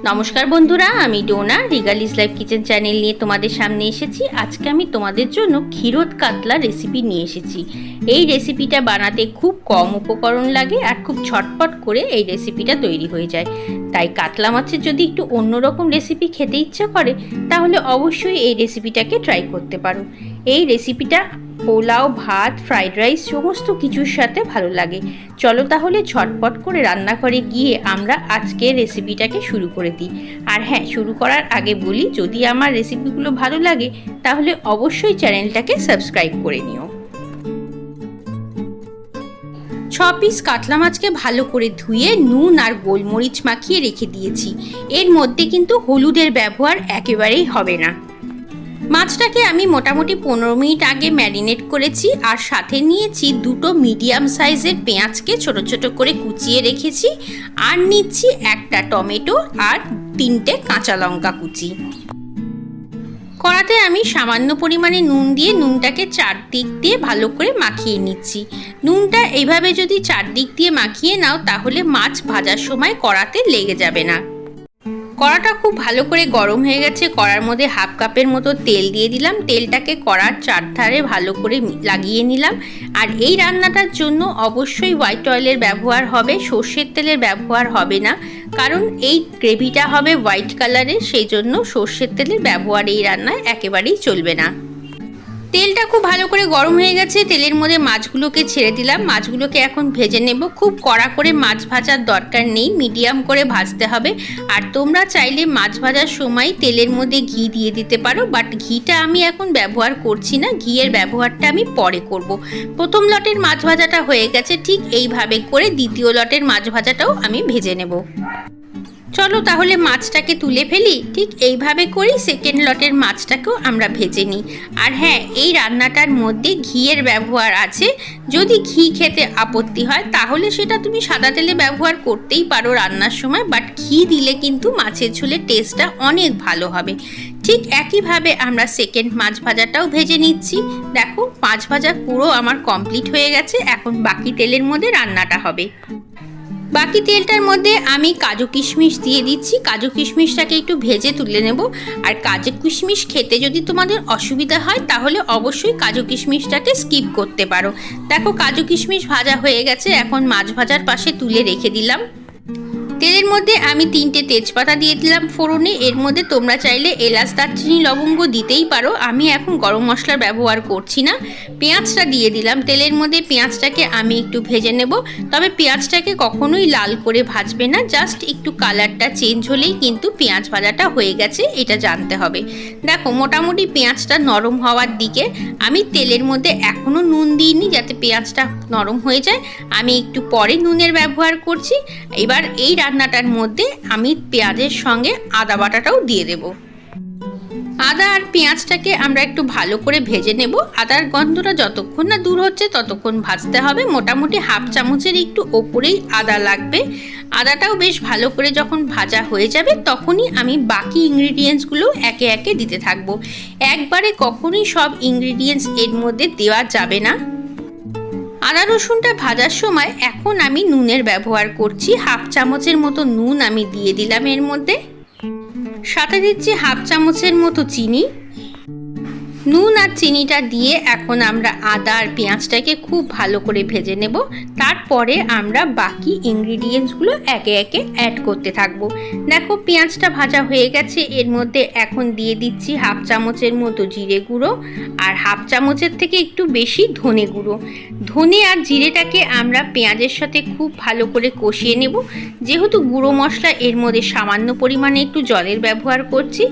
নমস্কার বন্ধুরা, আমি ডোনা রিগালিস লাইফ কিচেন চ্যানেল নিয়ে তোমাদের সামনে এসেছি। আজকে আমি তোমাদের জন্য ক্ষীরোদ কাতলা রেসিপি নিয়ে এসেছি। এই রেসিপিটা বানাতে খুব কম উপকরণ লাগে আর খুব ঝটপট করে এই রেসিপিটা তৈরি হয়ে যায়। তাই কাতলা মাছের যদি একটু অন্যরকম রেসিপি খেতে ইচ্ছে করে তাহলে অবশ্যই এই রেসিপিটাকে ট্রাই করতে পারো। এই রেসিপিটা পোলাও, ভাত, ফ্রাইড রাইস সমস্ত কিছুর সাথে ভালো লাগে। চলো তাহলে ঝটপট করে রান্নাঘরে গিয়ে আমরা আজকের রেসিপিটাকে শুরু করে দিই। আর হ্যাঁ, শুরু করার আগে বলি, যদি আমার রেসিপিগুলো ভালো লাগে তাহলে অবশ্যই চ্যানেলটাকে সাবস্ক্রাইব করে নিও। 6 পিস কাতলা মাছকে ভালো করে ধুয়ে নুন আর গোলমরিচ মাখিয়ে রেখে দিয়েছি। এর মধ্যে কিন্তু হলুদের ব্যবহার একেবারেই হবে না। মাছটাকে আমি মোটামুটি 15 মিনিট আগে ম্যারিনেট করেছি আর সাথে নিয়েছি 2টো মিডিয়াম সাইজের পেঁয়াজকে ছোট ছোট করে কুচিয়ে রেখেছি, আর নিচ্ছি 1টা টমেটো আর 3টে কাঁচা লঙ্কা কুচি। কড়াতে আমি সামান্য পরিমাণে নুন দিয়ে নুনটাকে চারদিক দিয়ে ভালো করে মাখিয়ে নিচ্ছি। নুনটা এইভাবে যদি চারদিক দিয়ে মাখিয়ে নাও তাহলে মাছ ভাজার সময় কড়াতে লেগে যাবে না। কড়াটা খুব ভালো করে গরম হয়ে গেছে। কড়ার মধ্যে 1/2 কাপের মতো তেল দিয়ে দিলাম। তেলটাকে কড়ার চারধারে ভালো করে লাগিয়ে নিলাম। আর এই রান্নাটার জন্য অবশ্যই হোয়াইট অয়েলের ব্যবহার হবে, সর্ষের তেলের ব্যবহার হবে না, কারণ এই গ্রেভিটা হবে হোয়াইট কালারের, সেই জন্য সর্ষের তেলের ব্যবহার এই রান্নায় একেবারেই চলবে না। তেলটা খুব ভালো করে গরম হয়ে গেছে। তেলের মধ্যে মাছগুলোকে ছেড়ে দিলাম। মাছগুলোকে এখন ভেজে নেব। খুব কড়া করে মাছ ভাজার দরকার নেই, মিডিয়াম করে ভাজতে হবে। আর তোমরা চাইলে মাছ ভাজার সময় তেলের মধ্যে ঘি দিয়ে দিতে পারো, বাট ঘিটা আমি এখন ব্যবহার করছি না, ঘিয়ের ব্যবহারটা আমি পরে করব। প্রথম লটের মাছ ভাজাটা হয়ে গেছে, ঠিক এইভাবে করে দ্বিতীয় লটের মাছ ভাজাটাও আমি ভেজে নেব। চলো তাহলে মাছটাকে তুলে ফেলি। ঠিক এইভাবে করেই সেকেন্ড লটের মাছটাকেও আমরা ভেজে নিই। আর হ্যাঁ, এই রান্নাটার মধ্যে ঘিয়ের ব্যবহার আছে। যদি ঘি খেতে আপত্তি হয় তাহলে সেটা তুমি সাদা তেলে ব্যবহার করতেই পারো রান্নার সময়, বাট ঘি দিলে কিন্তু মাছের ঝোলের টেস্টটা অনেক ভালো হবে। ঠিক একইভাবে আমরা সেকেন্ড মাছ ভাজাটাও ভেজে নিচ্ছি। দেখো, মাছ ভাজা পুরো আমার কমপ্লিট হয়ে গেছে। এখন বাকি তেলের মধ্যে রান্নাটা হবে। বাকি তেলটার মধ্যে আমি কাজু কিশমিশ দিয়ে দিচ্ছি। কাজু কিশমিশটাকে একটু ভেজে তুলে নেব। আর কাজু কিশমিশ খেতে যদি তোমাদের অসুবিধা হয় তাহলে অবশ্যই কাজু কিশমিশটাকে স্কিপ করতে পারো। দেখো, কাজু কিশমিশ ভাজা হয়ে গেছে। এখন মাছ ভাজার পাশে তুলে রেখে দিলাম। তেলের মধ্যে আমি 3টে তেজপাতা দিয়ে দিলাম ফোড়নে। এর মধ্যে তোমরা চাইলে এলাচ, দারচিনি, লবঙ্গ দিতেই পারো। আমি এখন গরম মশলার ব্যবহার করছি না। পেঁয়াজটা দিয়ে দিলাম তেলের মধ্যে। পেঁয়াজটাকে আমি একটু ভেজে নেব, তবে পেঁয়াজটাকে কখনোই লাল করে ভাজবে না, জাস্ট একটু কালারটা চেঞ্জ হলেই কিন্তু পেঁয়াজ ভাজাটা হয়ে গেছে, এটা জানতে হবে। দেখো, মোটামুটি পেঁয়াজটা নরম হওয়ার দিকে। আমি তেলের মধ্যে এখনও নুন দিইনি যাতে পেঁয়াজটা নরম হয়ে যায়, আমি একটু পরে নুনের ব্যবহার করছি। এবার এই রান্নাটার মধ্যে আমি পেঁয়াজের সঙ্গে আদা বাটাটাও দিয়ে দেব। আদা আর পেঁয়াজটাকে আমরা একটু ভালো করে ভেজে নেব। আদার গন্ধটা যতক্ষণ না দূর হচ্ছে ততক্ষণ ভাজতে হবে। মোটামুটি 1/2 চামচের একটু ওপরেই আদা লাগবে। আদাটাও বেশ ভালো করে যখন ভাজা হয়ে যাবে তখনই আমি বাকি ইনগ্রিডিয়েন্টসগুলো একে একে দিতে থাকবো। একবারে কখনোই সব ইনগ্রিডিয়েন্টস এর মধ্যে দেওয়া যাবে না। আদা রসুনটা ভাজার সময় এখন আমি নুনের ব্যবহার করছি। 1/2 চামচের মতো নুন আমি দিয়ে দিলাম এর মধ্যে। সাথে দিচ্ছি 1/2 চামচের মতো চিনি। নুন আর চিনিটা দিয়ে এখন আমরা আদা আর পেঁয়াজটাকে খুব ভালো করে ভেজে নেব। তারপরে আমরা বাকি ইনগ্রিডিয়েন্টসগুলো একে একে অ্যাড করতে থাকবো। দেখো, পেঁয়াজটা ভাজা হয়ে গেছে। এর মধ্যে এখন দিয়ে দিচ্ছি 1/2 চামচের মতো জিরে গুঁড়ো আর 1/2 চামচের থেকে একটু বেশি ধনে গুঁড়ো। ধনে আর জিরেটাকে আমরা পেঁয়াজের সাথে খুব ভালো করে কষিয়ে নেব। যেহেতু গুঁড়ো মশলা, এর মধ্যে সামান্য পরিমাণে একটু জলের ব্যবহার করছি।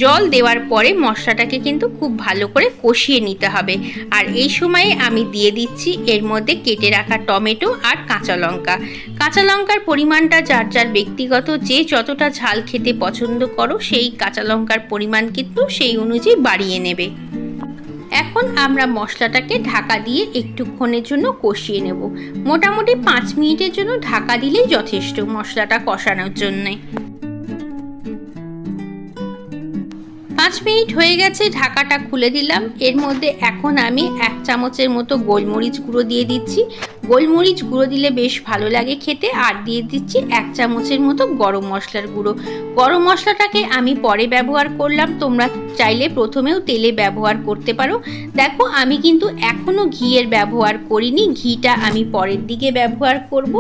জল দেওয়ার পরে মশলাটাকে কিন্তু খুব ভালো করে কষিয়ে নিতে হবে। আর এই সময়ে আমি দিয়ে দিচ্ছি এর মধ্যে কেটে রাখা টমেটো আর কাঁচা লঙ্কা। কাঁচা লঙ্কার পরিমাণটা যার যার ব্যক্তিগত, যে যতটা ঝাল খেতে পছন্দ করো সেই কাঁচা লঙ্কার পরিমাণ কিন্তু সেই অনুযায়ী বাড়িয়ে নেবে। এখন আমরা মশলাটাকে ঢাকা দিয়ে একটুক্ষণের জন্য কষিয়ে নেব। মোটামুটি 5 মিনিটের জন্য ঢাকা দিলেই যথেষ্ট মশলাটা কষানোর জন্যে। 5 মিনিট হয়ে গেছে, ঢাকাটা খুলে দিলাম। এর মধ্যে এখন আমি 1 চামচের মতো গোলমরিচ গুঁড়ো দিয়ে দিচ্ছি। গোলমরিচ গুঁড়ো দিলে বেশ ভালো লাগে খেতে। আর দিয়ে দিচ্ছি 1 চামচের মতো গরম মশলার গুঁড়ো। গরম মশলাটাকে আমি পরে ব্যবহার করলাম, তোমরা চাইলে প্রথমেও তেলে ব্যবহার করতে পারো। দেখো আমি কিন্তু এখনো ঘিয়ের ব্যবহার করিনি, ঘিটা আমি পরের দিকে ব্যবহার করব।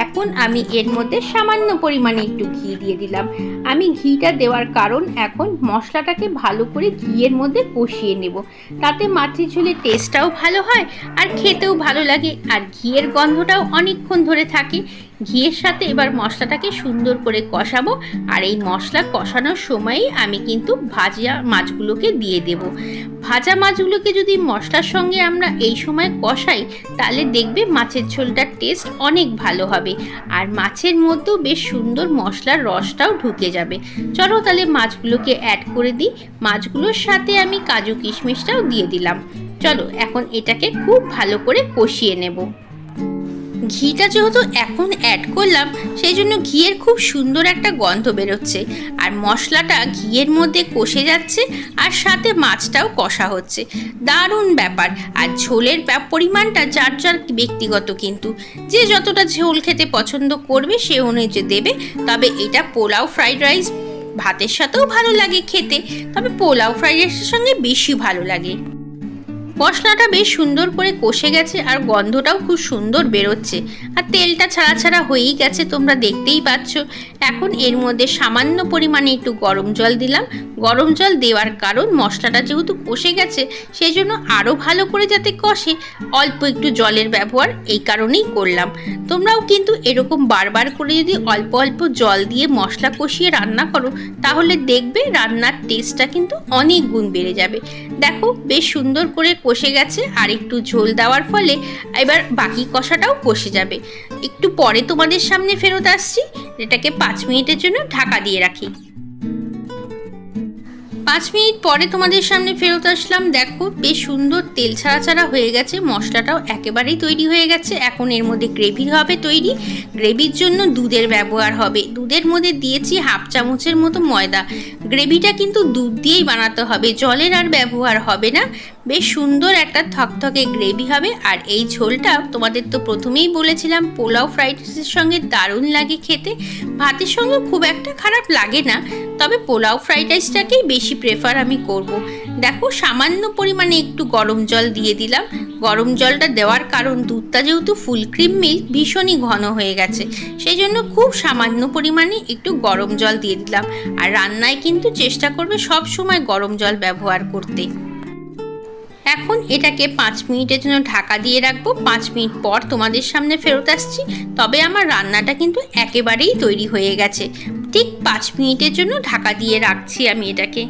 এখন আমি এর মধ্যে সামান্য পরিমাণে একটু ঘি দিয়ে দিলাম। আমি ঘিটা দেওয়ার কারণ এখন মশলাটাকে ভালো করে ঘিয়ের মধ্যে কষিয়ে নেব, তাতে মাছের ঝোলের টেস্টটাও ভালো হয় আর খেতেও ভালো লাগে, আর ঘিয়ের গন্ধটাও অনেকক্ষণ ধরে থাকে। ঘিয়ের সাথে এবার মশলাটাকে সুন্দর করে কষাবো, আর এই মশলা কষানোর সময়ই আমি কিন্তু ভাজা মাছগুলোকে দিয়ে দেব। ভাজা মাছগুলোকে যদি মশলার সঙ্গে আমরা এই সময় কষাই তাহলে দেখবে মাছের ঝোলটার টেস্ট অনেক ভালো হবে, আর মাছের মধ্যেও বেশ সুন্দর মশলার রসটাও ঢুকে যাবে। চলো তাহলে মাছগুলোকে অ্যাড করে দিই। মাছগুলোর সাথে আমি কাজু কিশমিশটাও দিয়ে দিলাম। চলো এখন এটাকে খুব ভালো করে কষিয়ে নেব। ঘিটা যেহেতু এখন অ্যাড করলাম সেই জন্য ঘিয়ের খুব সুন্দর একটা গন্ধ বেরোচ্ছে, আর মশলাটা ঘিয়ের মধ্যে কষে যাচ্ছে আর সাথে মাছটাও কষা হচ্ছে। দারুণ ব্যাপার। আর ঝোলের পরিমাণটা যার যার ব্যক্তিগত, কিন্তু যে যতটা ঝোল খেতে পছন্দ করবে সে অনুযায়ী দেবে। তবে এটা পোলাও ফ্রাইড রাইস ভাতের সাথেও ভালো লাগে খেতে, তবে পোলাও ফ্রাইড রাইসের সঙ্গে বেশি ভালো লাগে। মশলাটা বেশ সুন্দর করে কষে গেছে আর গন্ধটাও খুব সুন্দর বেরোচ্ছে, আর তেলটা ছাড়া ছাড়া হয়েই গেছে, তোমরা দেখতেই পাচ্ছ। এখন এর মধ্যে সামান্য পরিমাণে একটু গরম জল দিলাম। গরম জল দেওয়ার কারণ মশলাটা যেহেতু কষে গেছে সেই জন্য আরও ভালো করে যাতে কষে অল্প একটু জলের ব্যবহার এই কারণেই করলাম। তোমরাও কিন্তু এরকম বারবার করে যদি অল্প অল্প জল দিয়ে মশলা কষিয়ে রান্না করো তাহলে দেখবে রান্নার টেস্টটা কিন্তু অনেক গুণ বেড়ে যাবে। দেখো বেশ সুন্দর করে কষে গেছে, আর একটু ঝোল দেওয়ার ফলে এবার বাকি কষাটাও কষে যাবে। একটু পরে তোমাদের সামনে ফেরত আসছি। এটাকে 5 মিনিটের জন্য ঢাকা দিয়ে রাখি। 5 মিনিট পরে তোমাদের সামনে ফেরত আসলাম। দেখো বেশ সুন্দর তেল ছাড়া ছাড়া হয়ে গেছে, মশলাটাও একেবারেই তৈরি হয়ে গেছে। এখন এর মধ্যে গ্রেভি হবে তৈরি। গ্রেভির জন্য দুধের ব্যবহার হবে। দুধের মধ্যে দিয়েছি 1/2 চামচের মতো ময়দা। গ্রেভিটা কিন্তু দুধ দিয়েই বানাতে হবে, জলের আর ব্যবহার হবে না। বেশ সুন্দর একটা থকথকে গ্রেভি হবে। আর এই ঝোলটা তোমাদের তো প্রথমেই বলেছিলাম পোলাও ফ্রাইড রাইসের সঙ্গে দারুণ লাগে খেতে, ভাতের সঙ্গে খুব একটা খারাপ লাগে না, তবে পোলাও ফ্রাইড রাইসটাকেই বেশি প্রেফার আমি করব। দেখো সামান্য পরিমাণে একটু গরম জল দিয়ে দিলাম। গরম জলটা দেওয়ার কারণ দুধটা যেহেতু ফুল ক্রিম মিল্ক ভীষণই ঘন হয়ে গেছে সেই জন্য খুব সামান্য পরিমাণে একটু গরম জল দিয়ে দিলাম। আর রান্নায় কিন্তু চেষ্টা করবে সব সময় গরম জল ব্যবহার করতে। এখন এটাকে 5 মিনিটের জন্য ঢাকা দিয়ে রাখবো। 5 মিনিট পর তোমাদের সামনে ফেরত আসছি। তবে আমার রান্নাটা কিন্তু একেবারেই তৈরি হয়ে গেছে। ঠিক 5 মিনিটের জন্য ঢাকা দিয়ে রাখছি আমি এটাকে।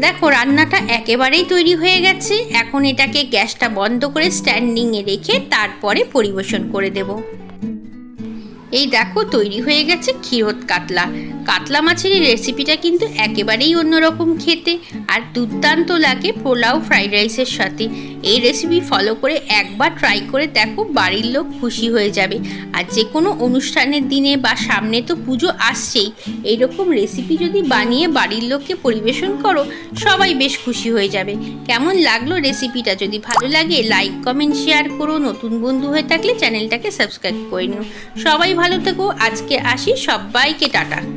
দেখো রান্নাটা একেবারেই তৈরি হয়ে গেছে। এখন এটাকে গ্যাসটা বন্ধ করে স্ট্যান্ডিংয়ে রেখে তারপরে পরিবেশন করে দেব। এই দেখো তৈরি হয়ে গেছে ক্ষীরোদ কাতলা। কাতলা মাছের এই রেসিপিটা কিন্তু একেবারেই অন্যরকম খেতে, আর দুর্দান্ত লাগে পোলাও ফ্রাইড রাইসের সাথে। এই রেসিপি ফলো করে একবার ট্রাই করে দেখো, বাড়ির লোক খুশি হয়ে যাবে। আর যে কোনো অনুষ্ঠানের দিনে বা সামনে তো পুজো আসছেই, এইরকম রেসিপি যদি বানিয়ে বাড়ির লোককে পরিবেশন করো সবাই বেশ খুশি হয়ে যাবে। কেমন লাগলো রেসিপিটা? যদি ভালো লাগে লাইক কমেন্ট শেয়ার করো। নতুন বন্ধু হয়ে থাকলে চ্যানেলটাকে সাবস্ক্রাইব করে নিও। সবাই ভালো থেকো। আজকে আসি, সবাইকে টাটা।